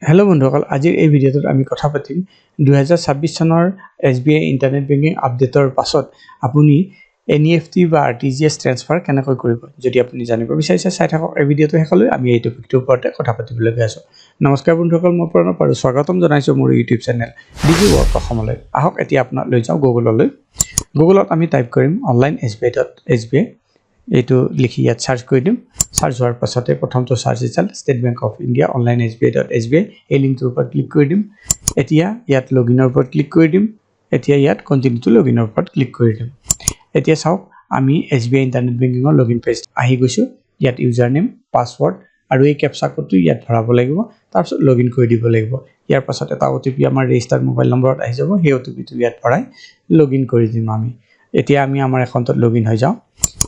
Hello' বন্ধুসকল, আজিৰ এই ভিডিঅ'টোত আমি কথা পাতিম 2026 চনৰ SBI ইণ্টাৰনেট বেংকিং আপডেটৰ পাছত আপুনি NEFT বা RTGS ট্ৰান্সফাৰ কেনেকৈ কৰিব। যদি আপুনি জানিব বিচাৰিছে চাই থাকক এই ভিডিঅ'টো শেষলৈ। আমি এই টপিকটোৰ ওপৰতে কথা পাতিবলৈ গৈ আছোঁ। নমস্কাৰ বন্ধুসকল, মই প্ৰণৱ আৰু স্বাগতম জনাইছোঁ মোৰ ইউটিউব চেনেল ডিজি ৱৰ্ক অসমলৈ। আহক এতিয়া আপোনাক লৈ যাওঁ গুগললৈ। গুগলত আমি টাইপ কৰিম online.sbi.sbi এইটো লিখি ইয়াত সাৰ্চ কৰি দিম। সাৰ্চ হোৱাৰ পাছতে প্ৰথমটো search result state bank of India online.sbi.sbi এই লিংকটোৰ ওপৰত ক্লিক কৰি দিম। এতিয়া ইয়াত লগইনৰ ওপৰত ক্লিক কৰি দিম। এতিয়া ইয়াত কন্টিনিউ টু লগইনৰ ওপৰত ক্লিক কৰি দিম। এতিয়া চাওক আমি SBI ইণ্টাৰনেট বেংকিঙৰ লগইন পেজ আহি গৈছোঁ। ইয়াত ইউজাৰ নেম, পাছৱৰ্ড আৰু এই কেপচা কোডটো ইয়াত ভৰাব লাগিব। তাৰপিছত লগইন কৰি দিব লাগিব। ইয়াৰ পাছত এটা OTP আমাৰ ৰেজিষ্টাৰ্ড মোবাইল নম্বৰত আহি যাব। সেই OTPটো ইয়াত ভৰাই লগইন কৰি দিম আমি। এতিয়া আমি আমাৰ একাউণ্টত লগইন হৈ যাওঁ।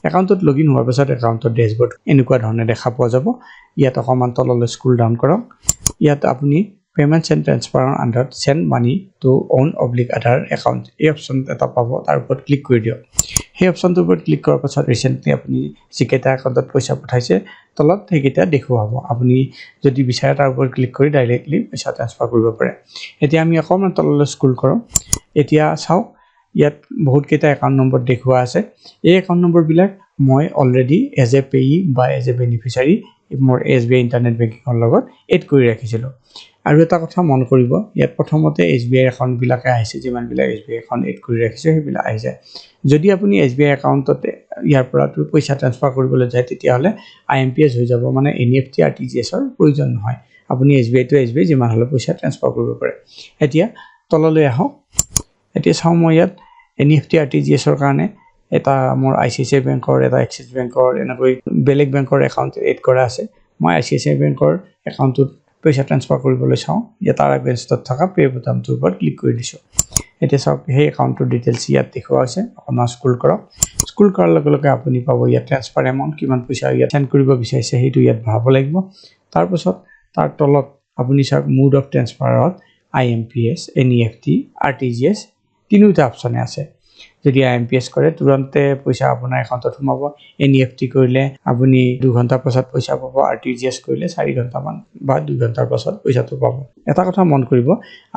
একাউণ্টত লগইন হোৱাৰ পাছত একাউণ্টৰ ডেশবৰ্ড এনেকুৱা ধৰণে দেখা পোৱা যাব। ইয়াত অকমান তললৈ স্ক্ৰল ডাউন কৰক। ইয়াত আপুনি পেমেণ্টছ এণ্ড ট্ৰান্সফাৰৰ আণ্ডাৰত চেণ্ড মানি টু অন /আধাৰ একাউণ্ট এই অপশ্যন এটা পাব। তাৰ ওপৰত ক্লিক কৰি দিয়ক। সেই অপশ্যনটোৰ ওপৰত ক্লিক কৰাৰ পাছত ৰিচেণ্টলি আপুনি যিকেইটা একাউণ্টত পইচা পঠাইছে তলত সেইকেইটা দেখুৱাব। আপুনি যদি বিচাৰে তাৰ ওপৰত ক্লিক কৰি ডাইৰেক্টলি পইচা ট্ৰান্সফাৰ কৰিব পাৰে। এতিয়া আমি অকণমান তললৈ স্ক্ৰল কৰোঁ। এতিয়া চাওক ইয়াত বহুত কেইটা একাউণ্ট নম্বৰ দেখুওৱা আছে। এই একাউণ্ট নম্বৰবিলাক মই অলৰেডি এজ এ পেয়ী বা এজ এ বেনিফিচাৰী মোৰ SBI ইণ্টাৰনেট বেংকিঙৰ লগত এড কৰি ৰাখিছিলোঁ। আৰু এটা কথা মন কৰিব, ইয়াত প্ৰথমতে SBI একাউণ্টবিলাকে আহিছে, যিমানবিলাক SBI একাউণ্ট এড কৰি ৰাখিছে সেইবিলাক আহিছে। যদি আপুনি SBI একাউণ্টতে ইয়াৰ পৰা পইচা ট্ৰান্সফাৰ কৰিবলৈ যায় তেতিয়াহ'লে IMPS হৈ যাব, মানে NEFT RTGSৰ প্ৰয়োজন নহয়। আপুনি SBI to SBI যিমান হ'লেও পইচা ট্ৰান্সফাৰ কৰিব পাৰে। এতিয়া তললৈ আহক। এতিয়া চাওঁ মই ইয়াত NEFT RTGSৰ কাৰণে এটা মোৰ ICICI বেংকৰ, এটা এক্সিছ বেংকৰ, এনেকৈ বেলেগ বেংকৰ একাউণ্ট এড কৰা আছে। মই ICICI বেংকৰ একাউণ্টটোত পইচা ট্ৰান্সফাৰ কৰিবলৈ চাওঁ। ইয়াত তাৰ এগেইনষ্টত থকা পে বুটামটোৰ ওপৰত ক্লিক কৰি দিছোঁ। এতিয়া চাওক সেই একাউণ্টটোৰ ডিটেইলছ ইয়াত দেখুওৱা হৈছে। অকণমান স্ক্ৰল কৰক। স্ক্ৰল কৰাৰ লগে লগে আপুনি পাব ইয়াত ট্ৰান্সফাৰ এমাউণ্ট, কিমান পইচা ইয়াত চেণ্ড কৰিব বিচাৰিছে সেইটো ইয়াত ভৰাব লাগিব। তাৰপাছত তাৰ তলত আপুনি চাওক মোড অফ ট্ৰান্সফাৰত IMPS, NEFT, RTGS তিনিটা অপশ্যনে আছে। যদি IMPS কৰে তুৰন্তে পইচা আপোনাৰ একাউণ্টত সোমাব। NEFT কৰিলে আপুনি 2 ঘণ্টাৰ পাছত পইচা পাব। RTGS কৰিলে 4 ঘণ্টামান বা 2 ঘণ্টাৰ পাছত পইচাটো পাব। এটা কথা মন কৰিব,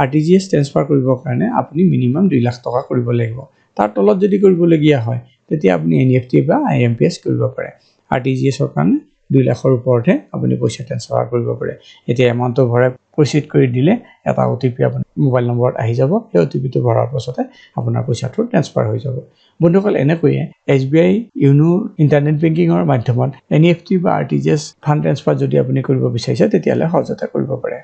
RTGS ট্ৰান্সফাৰ কৰিবৰ কাৰণে আপুনি মিনিমাম 2 লাখ টকা কৰিব লাগিব। তাৰ তলত যদি কৰিবলগীয়া হয় তেতিয়া আপুনি NEFT বা IMPS কৰিব পাৰে। RTGSৰ কাৰণে 2 লাখৰ ওপৰতহে আপুনি পইচা ট্ৰান্সফাৰ কৰিব পাৰে। এতিয়া এমাউণ্টটো ভৰাই প্ৰচিড কৰি দিলে এটা OTP আপোনাৰ মোবাইল নম্বৰত আহি যাব। সেই OTPটো ভৰাৰ পাছতে আপোনাৰ পইচাটো ট্ৰান্সফাৰ হৈ যাব। বন্ধুসকল, এনেকৈয়ে SBI ইউনো ইণ্টাৰনেট বেংকিঙৰ মাধ্যমত NEFT বা RTGS ফাণ্ড ট্ৰান্সফাৰ যদি আপুনি কৰিব বিচাৰিছে তেতিয়াহ'লে সহজতে কৰিব পাৰে।